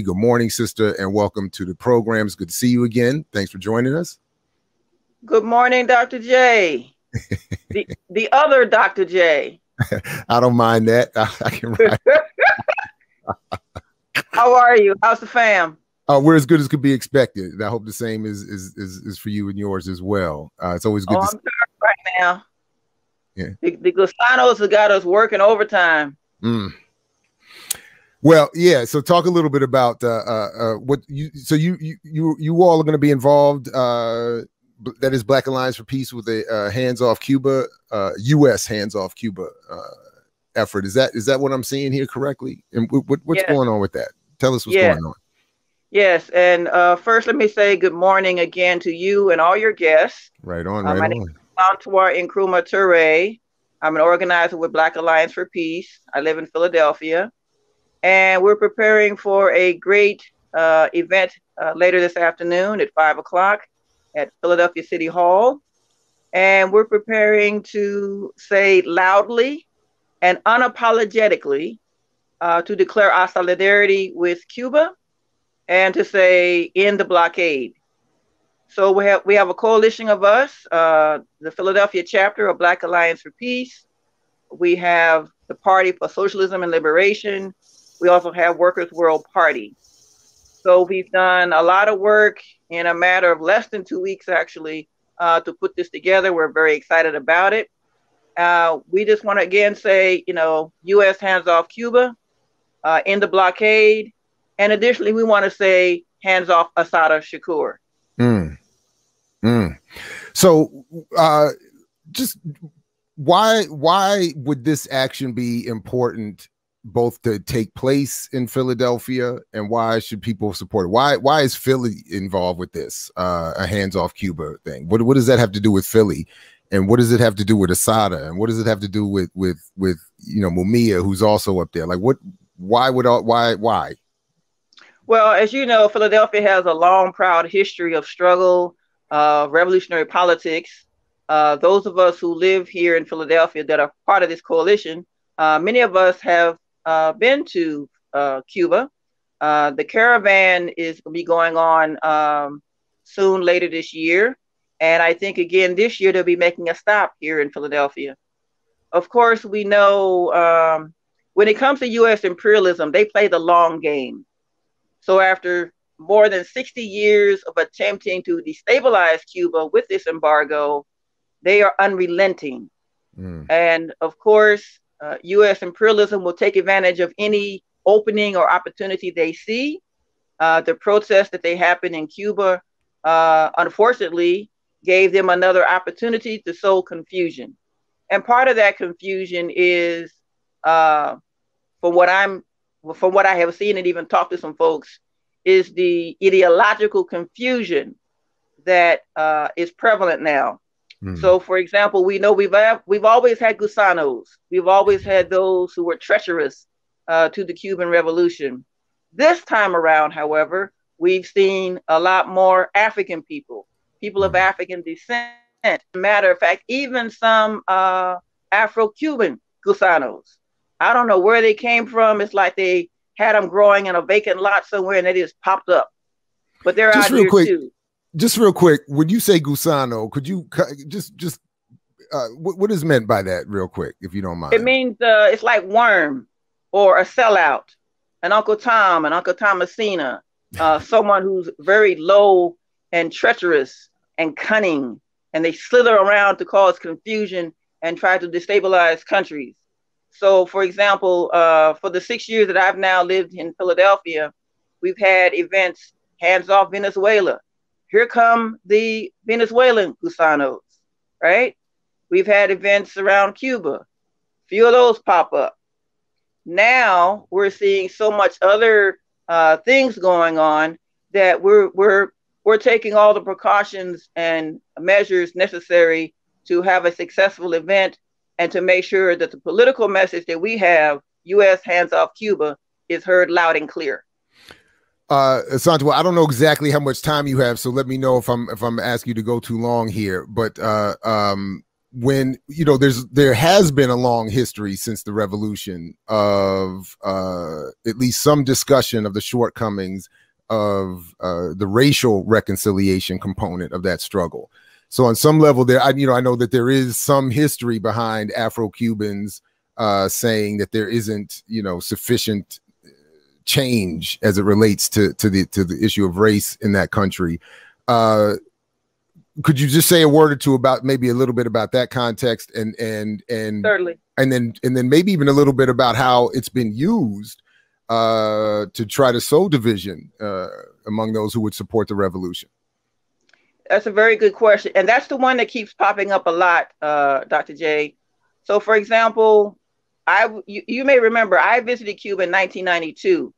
Good morning, sister, and welcome to the program. It's good to see you again. Thanks for joining us. Good morning, Dr. J. the other Dr. J. I don't mind that. I can write. How are you? How's the fam? We're as good as could be expected. I hope the same is for you and yours as well. It's always good. I'm tired right now. Yeah. The Gusanos have got us working overtime. Well, yeah. So talk a little bit about what you. So you all are going to be involved. That is Black Alliance for Peace with a Hands Off Cuba, U.S. Hands Off Cuba effort. Is that what I'm seeing here correctly? And what's going on with that? Tell us what's going on. Yes, and first let me say good morning again to you and all your guests. Right on, my name is Asantewaa Nkrumah-Ture. I'm an organizer with Black Alliance for Peace. I live in Philadelphia. And we're preparing for a great event later this afternoon at 5 o'clock at Philadelphia City Hall. And we're preparing to say loudly and unapologetically to declare our solidarity with Cuba and to say end the blockade. So we have a coalition of us, the Philadelphia chapter of Black Alliance for Peace. We have the Party for Socialism and Liberation. We also have Workers' World Party. So we've done a lot of work in a matter of less than 2 weeks, actually, to put this together. We're very excited about it. We just want to again say, U.S. hands off Cuba, end the blockade. And additionally, we want to say hands off Assata Shakur. So just why would this action be important both to take place in Philadelphia, and why should people support it? Why is Philly involved with this a hands off Cuba thing? What does that have to do with Philly, and what does it have to do with Assata, and what does it have to do with Mumia, who's also up there? Like why? Well, as you know, Philadelphia has a long, proud history of struggle, revolutionary politics. Those of us who live here in Philadelphia that are part of this coalition, many of us have been to Cuba. The caravan is going to be going on soon later this year. And I think, again, this year they'll be making a stop here in Philadelphia. Of course, we know when it comes to U.S. imperialism, they play the long game. So after more than 60 years of attempting to destabilize Cuba with this embargo, they are unrelenting. And of course, U.S. imperialism will take advantage of any opening or opportunity they see. The protests that they happened in Cuba, unfortunately, gave them another opportunity to sow confusion. And part of that confusion is, from what I have seen and even talked to some folks, is the ideological confusion that is prevalent now. So, for example, we know we've always had Gusanos. We've always had those who were treacherous to the Cuban Revolution. This time around, however, we've seen a lot more African people of African descent. As a matter of fact, even some Afro-Cuban Gusanos. I don't know where they came from. It's like they had them growing in a vacant lot somewhere and they just popped up. But they're out here too. Just real quick, when you say Gusano, could you just what is meant by that real quick, if you don't mind? It means it's like worm or a sellout, an Uncle Tom, an Uncle Thomasina, someone who's very low and treacherous and cunning, and they slither around to cause confusion and try to destabilize countries. So, for example, for the 6 years that I've now lived in Philadelphia, we've had events, hands off Venezuela. Here come the Venezuelan Gusanos, right? We've had events around Cuba. A few of those pop up. Now we're seeing so much other things going on that we're taking all the precautions and measures necessary to have a successful event and to make sure that the political message that we have, U.S. hands off Cuba, is heard loud and clear. Asantewaa, I don't know exactly how much time you have, so let me know if I'm asking you to go too long here. But when, you know, there has been a long history since the revolution of at least some discussion of the shortcomings of the racial reconciliation component of that struggle. So on some level there, I know that there is some history behind Afro-Cubans saying that there isn't, you know, sufficient change as it relates to the issue of race in that country. Could you just say a word or two about maybe a little bit about that context, and Certainly. and then maybe even a little bit about how it's been used to try to sow division among those who would support the revolution? That's a very good question, and that's the one that keeps popping up a lot, Dr. J. So, for example, you may remember I visited Cuba in 1992.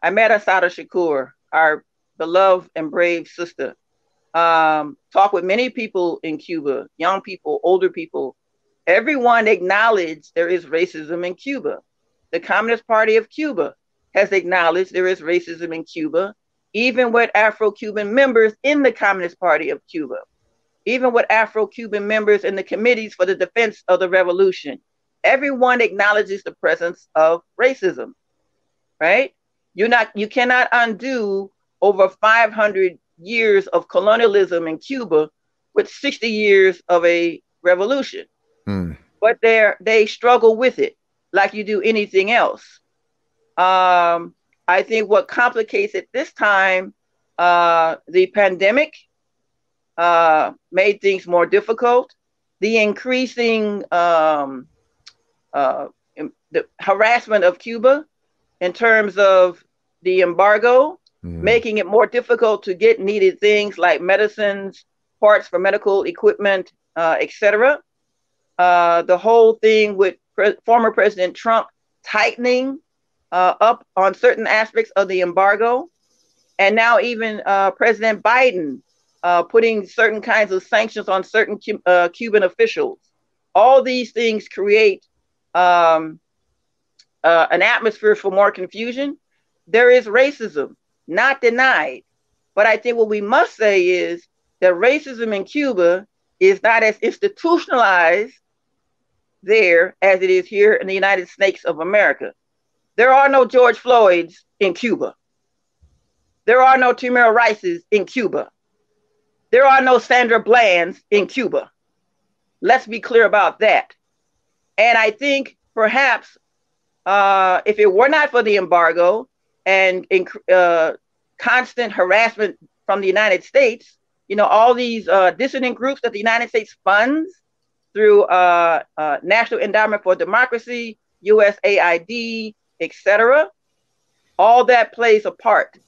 I met Assata Shakur, our beloved and brave sister. Talked with many people in Cuba, young people, older people. Everyone acknowledged there is racism in Cuba. The Communist Party of Cuba has acknowledged there is racism in Cuba, even with Afro-Cuban members in the Communist Party of Cuba, even with Afro-Cuban members in the committees for the defense of the revolution. Everyone acknowledges the presence of racism, right? You cannot undo over 500 years of colonialism in Cuba with 60 years of a revolution. But they struggle with it like you do anything else. I think what complicates it this time, the pandemic made things more difficult. The increasing the harassment of Cuba in terms of the embargo, making it more difficult to get needed things like medicines, parts for medical equipment, etc. The whole thing with former President Trump tightening up on certain aspects of the embargo, and now even President Biden putting certain kinds of sanctions on certain Cuban officials. All these things create an atmosphere for more confusion. There is racism, not denied. But I think what we must say is that racism in Cuba is not as institutionalized there as it is here in the United States of America. There are no George Floyds in Cuba. There are no Tamir Rices in Cuba. There are no Sandra Blands in Cuba. Let's be clear about that. And I think perhaps if it were not for the embargo and constant harassment from the United States, you know, all these dissident groups that the United States funds through National Endowment for Democracy, USAID, etc., all that plays a part.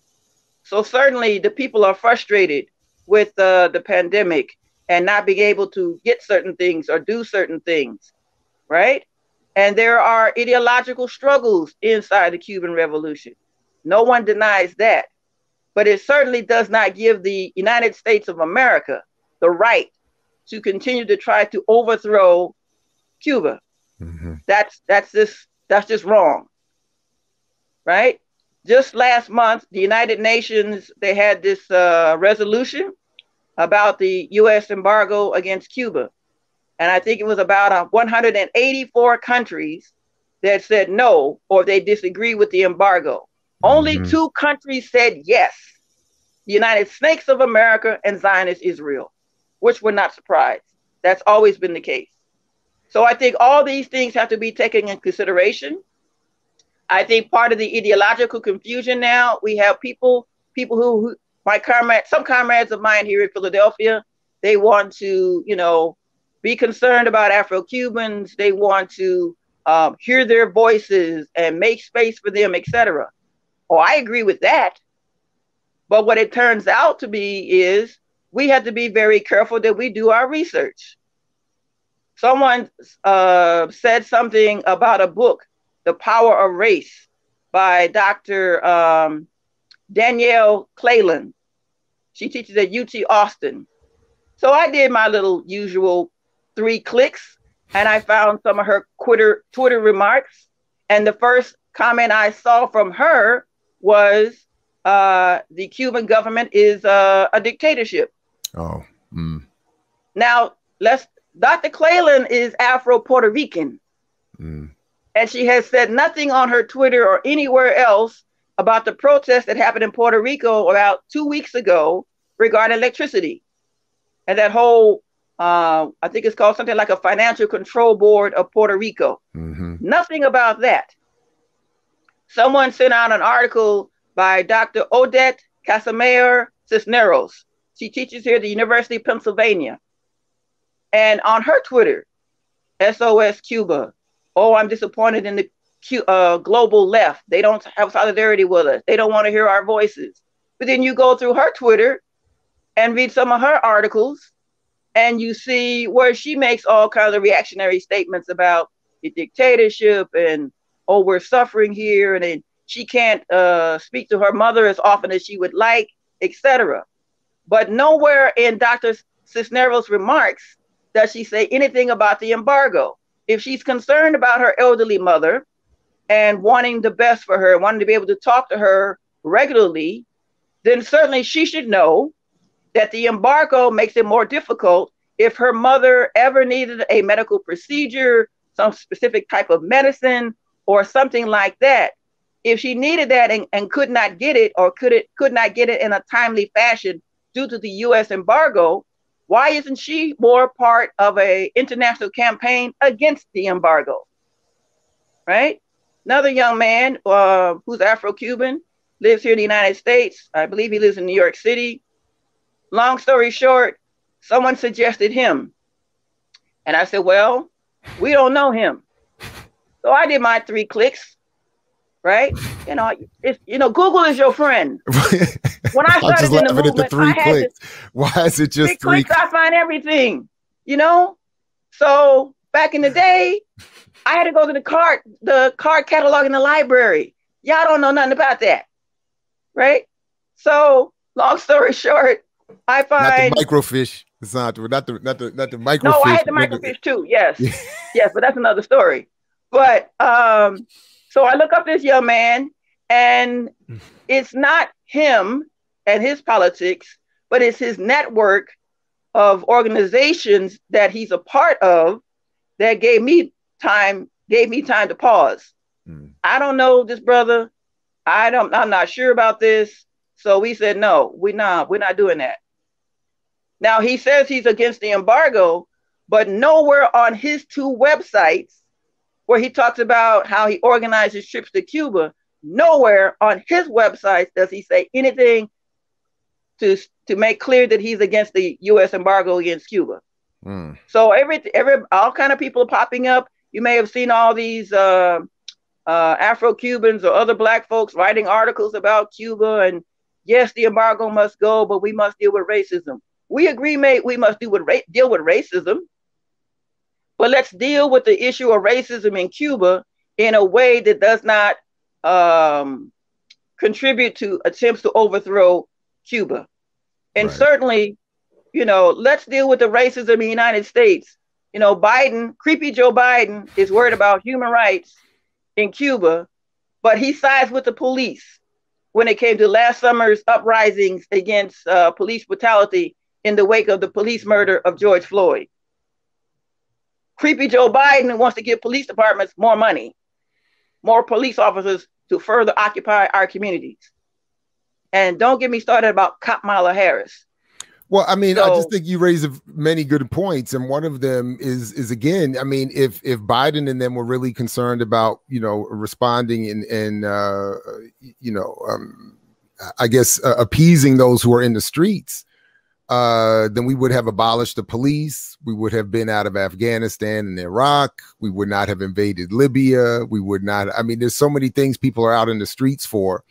So certainly the people are frustrated with the pandemic and not being able to get certain things or do certain things, right? And there are ideological struggles inside the Cuban Revolution. No one denies that. But it certainly does not give the United States of America the right to continue to try to overthrow Cuba. That's just wrong, right? Just last month, the United Nations, they had this resolution about the U.S. embargo against Cuba. And I think it was about 184 countries that said no, or they disagree with the embargo. Only 2 countries said yes: the United States of America and Zionist Israel, which we're not surprised. That's always been the case. So I think all these things have to be taken in consideration. I think part of the ideological confusion now, we have people who some comrades of mine here in Philadelphia, they want to, you know, be concerned about Afro-Cubans. They want to hear their voices and make space for them, etc. Oh, I agree with that. But what it turns out to be is we have to be very careful that we do our research. Someone said something about a book, The Power of Race, by Dr. Danielle Clayland. She teaches at UT Austin. So I did my little usual 3 clicks, and I found some of her Twitter remarks. And the first comment I saw from her was the Cuban government is a dictatorship. Oh. Now, Dr. Cleland is Afro-Puerto Rican. And she has said nothing on her Twitter or anywhere else about the protest that happened in Puerto Rico about 2 weeks ago regarding electricity. And that whole, I think it's called something like a Financial Control Board of Puerto Rico. Nothing about that. Someone sent out an article by Dr. Odette Casimir Cisneros. She teaches here at the University of Pennsylvania. And on her Twitter, SOS Cuba, oh, I'm disappointed in the global left. They don't have solidarity with us. They don't want to hear our voices. But then you go through her Twitter and read some of her articles, and you see where she makes all kinds of reactionary statements about the dictatorship and, oh, we're suffering here, and then she can't speak to her mother as often as she would like, etc. But nowhere in Dr. Cisneros' remarks does she say anything about the embargo. If she's concerned about her elderly mother and wanting the best for her, wanting to be able to talk to her regularly, then certainly she should know that the embargo makes it more difficult if her mother ever needed a medical procedure, some specific type of medicine, or something like that. If she needed that and could not get it, or could not get it in a timely fashion due to the U.S. embargo, why isn't she more part of an international campaign against the embargo? Right? Another young man who's Afro-Cuban, lives here in the United States. I believe he lives in New York City. Long story short, someone suggested him. And I said, well, we don't know him. So I did my 3 clicks, right? Google is your friend. When I started in the movement, I had Why is it just 3 clicks? I find everything, So back in the day, I had to go to the card catalog in the library. Y'all don't know nothing about that, right? So long story short, I find not the microfiche. It's not the microfiche. No, I had the microfiche too. Yes, yes, but that's another story. But so I look up this young man, and it's not him and his politics, but it's his network of organizations that he's a part of that gave me time to pause. I don't know this brother. I'm not sure about this. So we said, no, we're not doing that. Now he says he's against the embargo, but nowhere on his 2 websites where he talks about how he organizes trips to Cuba, nowhere on his websites does he say anything to make clear that he's against the U.S. embargo against Cuba. So all kind of people are popping up. You may have seen all these Afro-Cubans or other Black folks writing articles about Cuba, and yes, the embargo must go, but we must deal with racism. We agree, mate, we must deal with racism, but let's deal with the issue of racism in Cuba in a way that does not contribute to attempts to overthrow Cuba. And certainly, let's deal with the racism in the United States. Creepy Joe Biden is worried about human rights in Cuba, but he sides with the police when it came to last summer's uprisings against police brutality in the wake of the police murder of George Floyd. Creepy Joe Biden wants to give police departments more money, more police officers to further occupy our communities. And don't get me started about Kamala Harris. Well, I mean, I just think you raise many good points, and one of them is again, I mean, if Biden and them were really concerned about responding and I guess appeasing those who are in the streets, then we would have abolished the police. We would have been out of Afghanistan and Iraq. We would not have invaded Libya. We would not. I mean, there's so many things people are out in the streets for,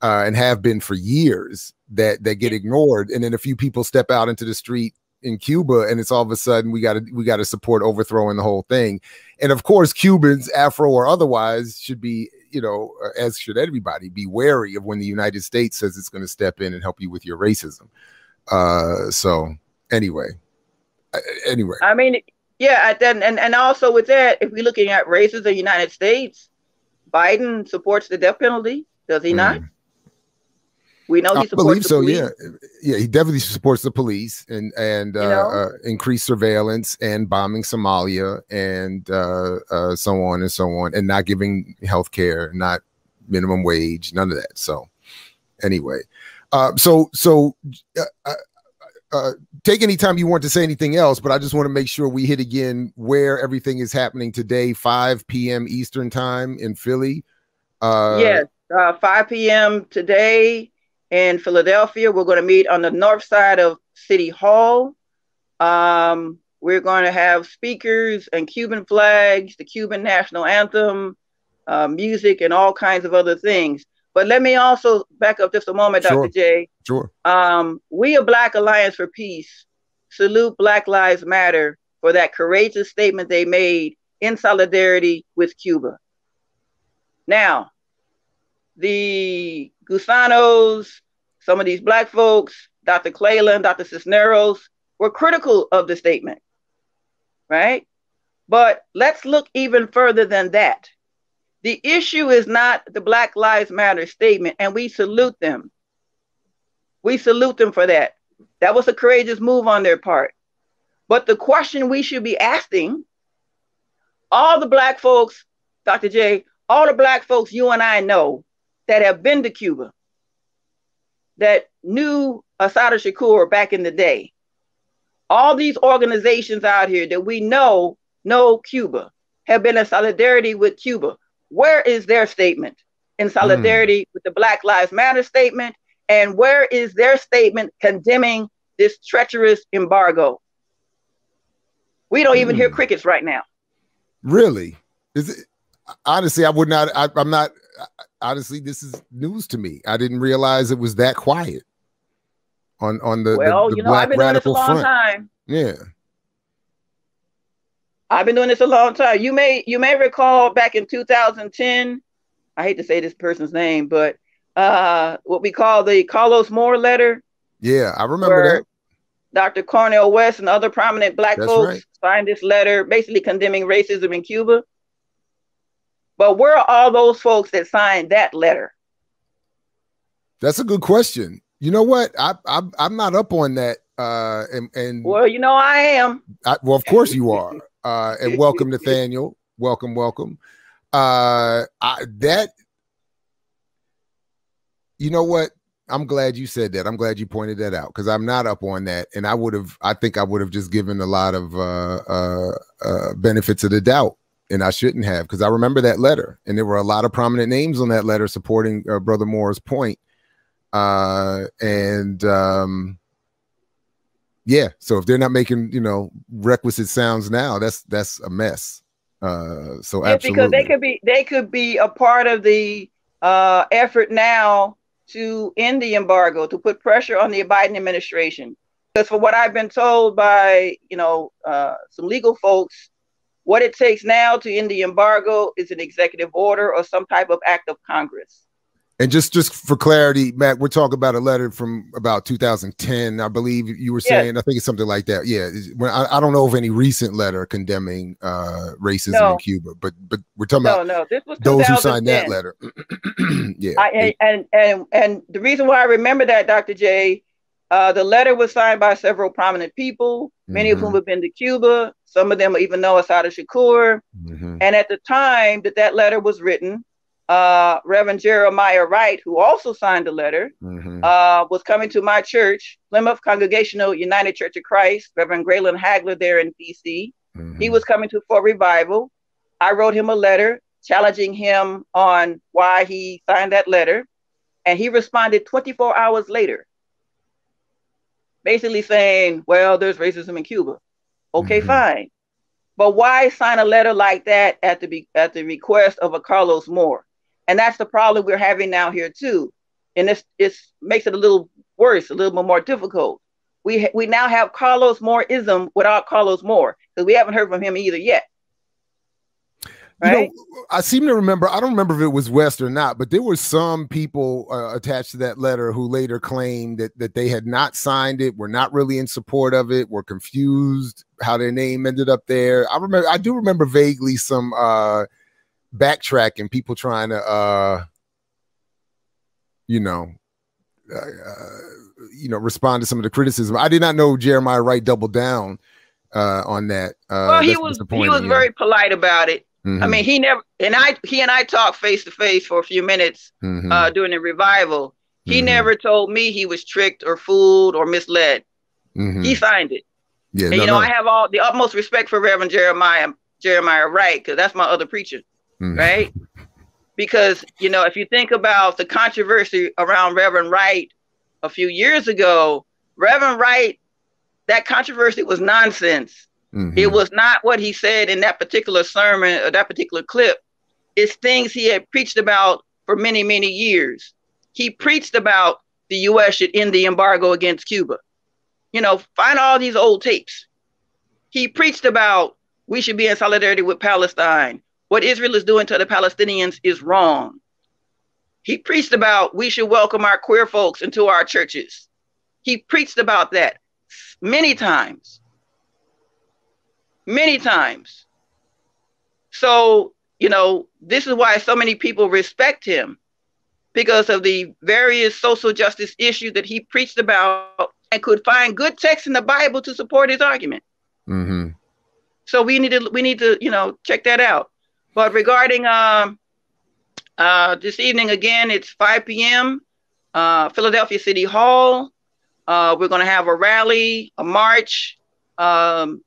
and have been for years, that get ignored. And then a few people step out into the street in Cuba, and it's all of a sudden we got to support overthrowing the whole thing. And of course, Cubans, Afro or otherwise, should be, as should everybody, be wary of when the United States says it's going to step in and help you with your racism. So anyway. I mean, yeah, and also with that, if we're looking at racism in the United States, Biden supports the death penalty, does he not? We know I he supports believe the so. police. Yeah, yeah, he definitely supports the police and You know, increased surveillance and bombing Somalia and so on and so on, and not giving health care, not minimum wage, none of that. So anyway, take any time you want to say anything else, but I just want to make sure we hit again where everything is happening today, 5 p.m. Eastern time in Philly. yes, 5 p.m. today in Philadelphia. We're going to meet on the north side of City Hall. We're going to have speakers and Cuban flags, the Cuban national anthem, music, and all kinds of other things. But let me also back up just a moment, Sure. Dr. J. Sure. We, a Black Alliance for Peace, salute Black Lives Matter for that courageous statement they made in solidarity with Cuba. Now, the Gusanos, some of these Black folks, Dr. Cleland, Dr. Cisneros, were critical of the statement, right? But let's look even further than that. The issue is not the Black Lives Matter statement, and we salute them. We salute them for that. That was a courageous move on their part. But the question we should be asking, all the Black folks, Dr. J, all the Black folks you and I know that have been to Cuba, that knew Asantewaa Nkrumah-Ture back in the day, all these organizations out here that we know Cuba, have been in solidarity with Cuba. Where is their statement in solidarity with the Black Lives Matter statement? And where is their statement condemning this treacherous embargo? We don't even hear crickets right now. Really? Is it? Honestly, I would not. I'm not. Honestly, this is news to me. I didn't realize it was that quiet on the you know, Black I've been doing this a radical long front. time. Yeah. I've been doing this a long time. You may recall back in 2010, I hate to say this person's name, but what we call the Carlos Moore letter. Yeah, I remember that. Dr. Cornel West and other prominent Black folks signed this letter basically condemning racism in Cuba. But where are all those folks that signed that letter? That's a good question. You know what? I'm not up on that. And well, you know, I am. Well, of course you are. And welcome, Nathaniel. Welcome. You know what? I'm glad you said that. I'm glad you pointed that out because I'm not up on that. And I think I would have just given a lot of benefits of the doubt. And I shouldn't have, because I remember that letter. And there were a lot of prominent names on that letter supporting Brother Moore's point. Yeah, so if they're not making, requisite sounds now, that's a mess. So yeah, absolutely. Because they could be a part of the effort now to end the embargo, to put pressure on the Biden administration. Because for what I've been told by, some legal folks, what it takes now to end the embargo is an executive order or some type of act of Congress. And just for clarity, Matt, we're talking about a letter from about 2010, I believe you were saying. Yes. I think it's something like that. Yeah, I don't know of any recent letter condemning racism in Cuba, but we're talking about this was those who signed that letter. Yeah, and the reason why I remember that, Dr. J, the letter was signed by several prominent people, many of whom have been to Cuba. Some of them even know Asantewaa Nkrumah-Ture. And at the time that letter was written, Reverend Jeremiah Wright, who also signed the letter, was coming to my church, Plymouth Congregational United Church of Christ, Reverend Graylin Hagler there in DC. He was coming for revival. I wrote him a letter challenging him on why he signed that letter. And he responded 24 hours later, basically saying, well, there's racism in Cuba. Okay, fine. But why sign a letter like that at the request of a Carlos Moore? And that's the problem we're having now here too. And it makes it a little worse, a little more difficult. We now have Carlos Moore-ism without Carlos Moore, because we haven't heard from him either yet. Right? I seem to remember, I don't remember if it was West or not, but there were some people attached to that letter who later claimed that they had not signed it, were not really in support of it, were confused how their name ended up there. I do remember vaguely some backtracking, people trying to respond to some of the criticism. I did not know Jeremiah Wright doubled down on that. Well, he was very polite about it. I mean, he and I talked face to face for a few minutes during the revival. He never told me he was tricked or fooled or misled. He signed it. Yeah, and, I have all the utmost respect for Reverend Jeremiah Wright, because that's my other preacher, right? Because, if you think about the controversy around Reverend Wright a few years ago, Reverend Wright, that controversy was nonsense. It was not what he said in that particular sermon or that particular clip. It's things he had preached about for many, many years. He preached about the U.S. should end the embargo against Cuba. Find all these old tapes. He preached about we should be in solidarity with Palestine. What Israel is doing to the Palestinians is wrong. He preached about we should welcome our queer folks into our churches. He preached about that many times. Many times. So, this is why so many people respect him, because of the various social justice issues that he preached about and could find good text in the Bible to support his argument. So we need to, check that out. But regarding this evening, again, it's 5 p.m. Philadelphia City Hall. We're going to have a rally, a march,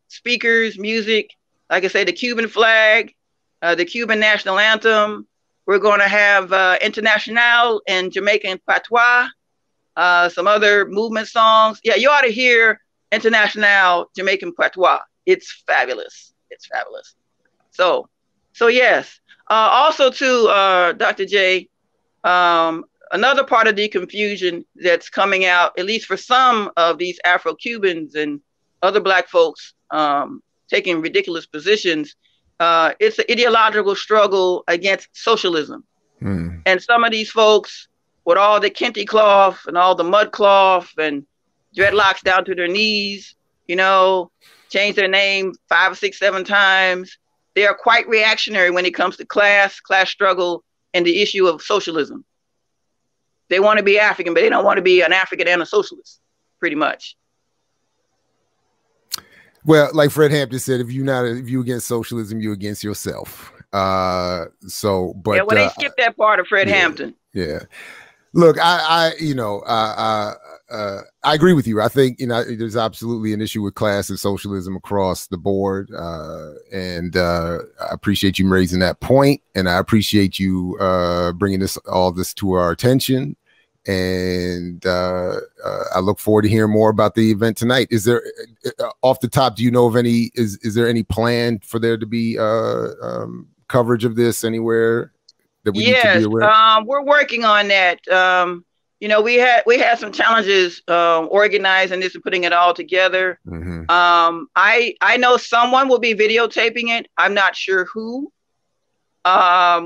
speakers, music, like I say, the Cuban flag, the Cuban national anthem. We're going to have International and Jamaican Patois, some other movement songs. Yeah, you ought to hear International Jamaican Patois. It's fabulous. It's fabulous. So yes. Also too, Dr. J, another part of the confusion that's coming out, at least for some of these Afro-Cubans and other Black folks taking ridiculous positions, it's an ideological struggle against socialism. And some of these folks with all the kente cloth and all the mud cloth and dreadlocks down to their knees, change their name 5, 6, 7 times. They are quite reactionary when it comes to class struggle, and the issue of socialism. They want to be African, but they don't want to be an African and a socialist, pretty much. Well, like Fred Hampton said, if you against socialism, you're against yourself. They skipped that part of Fred Hampton. Yeah. Look, I agree with you. I think, there's absolutely an issue with class and socialism across the board. And I appreciate you raising that point. And I appreciate you bringing all this to our attention. And I look forward to hearing more about the event tonight. Is there, off the top, do you know of any, is there any plan for there to be coverage of this anywhere that we need to be aware? We're working on that. We had some challenges organizing this and putting it all together. I know someone will be videotaping it. I'm not sure who.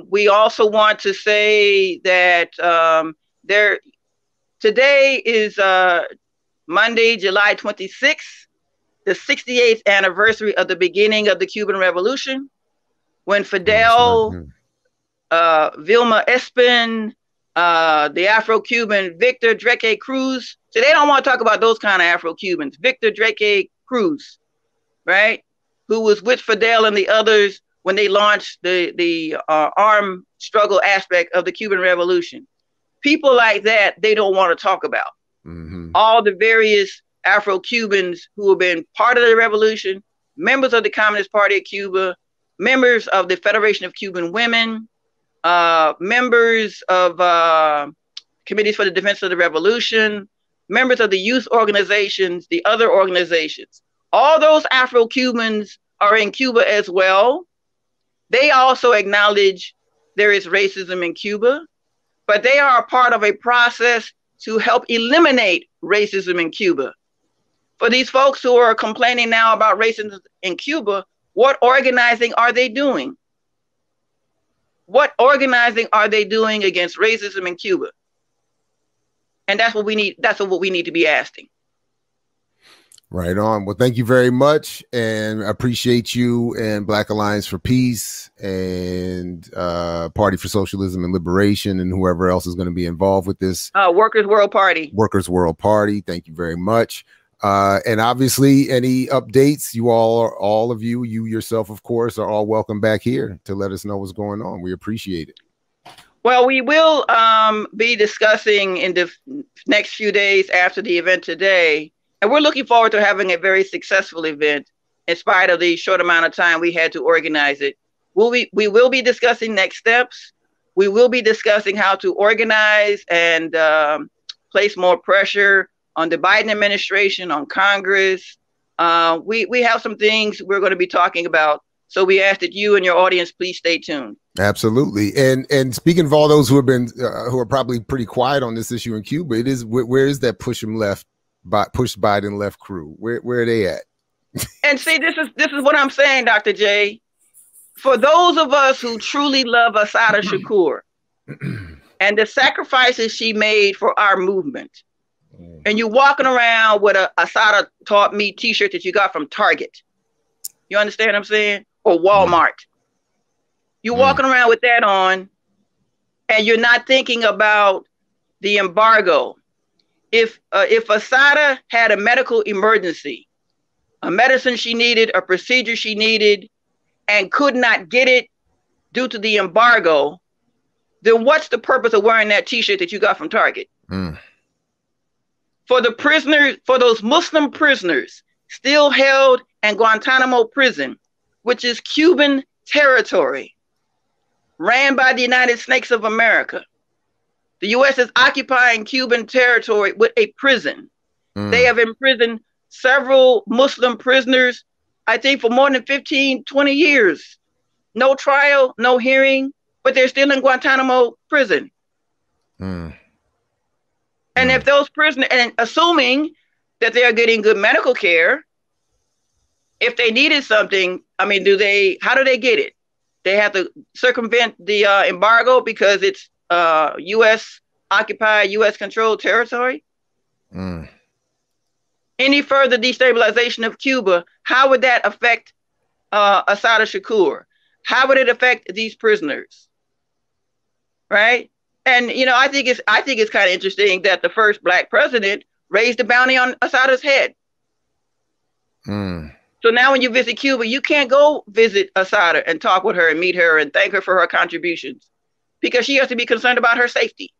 We also want to say that today is Monday, July 26th, the 68th anniversary of the beginning of the Cuban Revolution, when Fidel, Vilma Espin, the Afro-Cuban Victor Dreke Cruz. So they don't want to talk about those kind of Afro-Cubans. Victor Dreke Cruz, right? Who was with Fidel and the others when they launched the armed struggle aspect of the Cuban Revolution. People like that, they don't want to talk about. All the various Afro-Cubans who have been part of the revolution, members of the Communist Party of Cuba, members of the Federation of Cuban Women, members of Committees for the Defense of the Revolution, members of the youth organizations, the other organizations. All those Afro-Cubans are in Cuba as well. They also acknowledge there is racism in Cuba, but they are a part of a process to help eliminate racism in Cuba. For these folks who are complaining now about racism in Cuba, what organizing are they doing? What organizing are they doing against racism in Cuba? And that's what we need. That's what we need to be asking. Right on. Well, thank you very much, and I appreciate you and Black Alliance for Peace and Party for Socialism and Liberation and whoever else is going to be involved with this. Workers' World Party. Workers' World Party. Thank you very much. And obviously, any updates, you all of you yourself, of course, are all welcome back here to let us know what's going on. We appreciate it. Well, we will be discussing in the next few days after the event today. And we're looking forward to having a very successful event in spite of the short amount of time we had to organize it. We will be discussing next steps. We will be discussing how to organize and place more pressure on the Biden administration, on Congress. We have some things we're going to be talking about. So we ask that you and your audience please stay tuned. Absolutely. And speaking of all those who have been who are probably pretty quiet on this issue in Cuba, it is where is that push Biden left crew? Where are they at? And see, this is what I'm saying, Dr. J. For those of us who truly love Asantewaa Shakur and the sacrifices she made for our movement, and you're walking around with a Asada Taught Me t-shirt that you got from Target. You understand what I'm saying? Or Walmart. You're walking around with that on, and you're not thinking about the embargo. If Asada had a medical emergency, a medicine she needed, a procedure she needed, and could not get it due to the embargo, then what's the purpose of wearing that t-shirt that you got from Target? For the prisoners, for those Muslim prisoners still held in Guantanamo prison, which is Cuban territory, ran by the United States of America. The U.S. is occupying Cuban territory with a prison. They have imprisoned several Muslim prisoners, I think for more than 15, 20 years. No trial, no hearing, but they're still in Guantanamo prison. And if those prisoners, and assuming that they are getting good medical care, if they needed something, I mean, how do they get it? They have to circumvent the embargo because it's U.S. occupied, U.S. controlled territory. Any further destabilization of Cuba, how would that affect Asantewaa Shakur? How would it affect these prisoners? Right? And I think it's kind of interesting that the first Black president raised the bounty on Asada's head. So now when you visit Cuba, you can't go visit Asada and talk with her and meet her and thank her for her contributions, because she has to be concerned about her safety.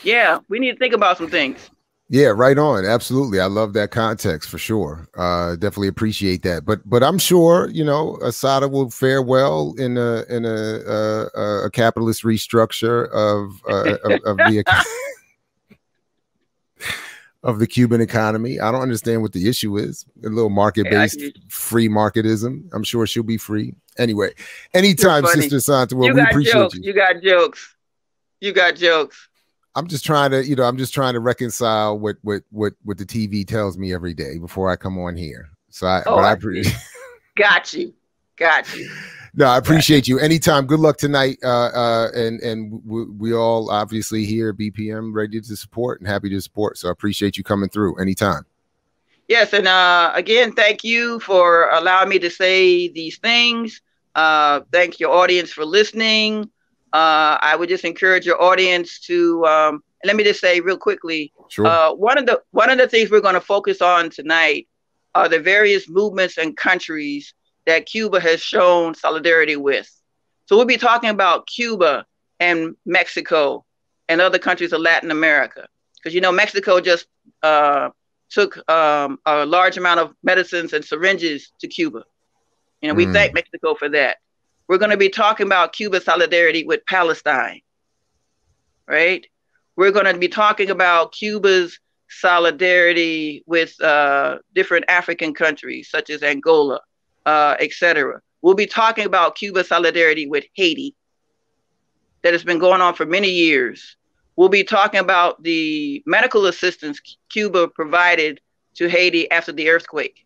Yeah, we need to think about some things. Yeah, right on. Absolutely. I love that context for sure. Definitely appreciate that. But I'm sure, Asada will fare well in a capitalist restructure of the Cuban economy. I don't understand what the issue is. A little market-based free marketism. I'm sure she'll be free. Anyway, anytime, Sister Asantewaa, we appreciate you. You got jokes. You got jokes. I'm just trying to reconcile what the TV tells me every day before I come on here. So I appreciate. Got you. No, I appreciate you. Anytime. Good luck tonight. And we all obviously here at BPM ready to support and happy to support. So I appreciate you coming through anytime. Yes, and again, thank you for allowing me to say these things. Thank your audience for listening. I would just encourage your audience to let me just say real quickly. Sure. One of the things we're going to focus on tonight are the various movements and countries that Cuba has shown solidarity with. So we'll be talking about Cuba and Mexico and other countries of Latin America, because Mexico just took a large amount of medicines and syringes to Cuba. We thank Mexico for that. We're going to be talking about Cuba's solidarity with Palestine, right? We're going to be talking about Cuba's solidarity with different African countries, such as Angola, etc. We'll be talking about Cuba's solidarity with Haiti that has been going on for many years. We'll be talking about the medical assistance Cuba provided to Haiti after the earthquake.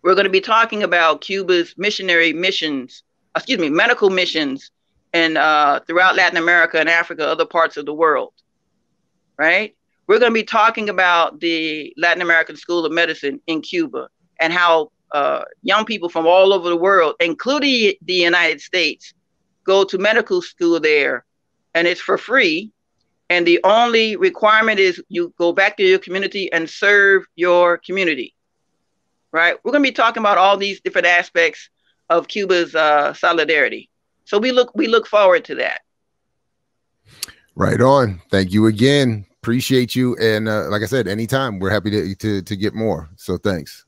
We're going to be talking about Cuba's medical missions and throughout Latin America and Africa, other parts of the world. right? We're going to be talking about the Latin American School of Medicine in Cuba and how young people from all over the world, including the United States, go to medical school there, and it's for free. And the only requirement is you go back to your community and serve your community, right? We're going to be talking about all these different aspects of Cuba's solidarity. So we look forward to that. Right on. Thank you again. Appreciate you. And like I said, anytime, we're happy to get more. So thanks.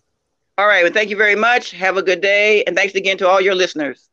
All right. Well, thank you very much. Have a good day. And thanks again to all your listeners.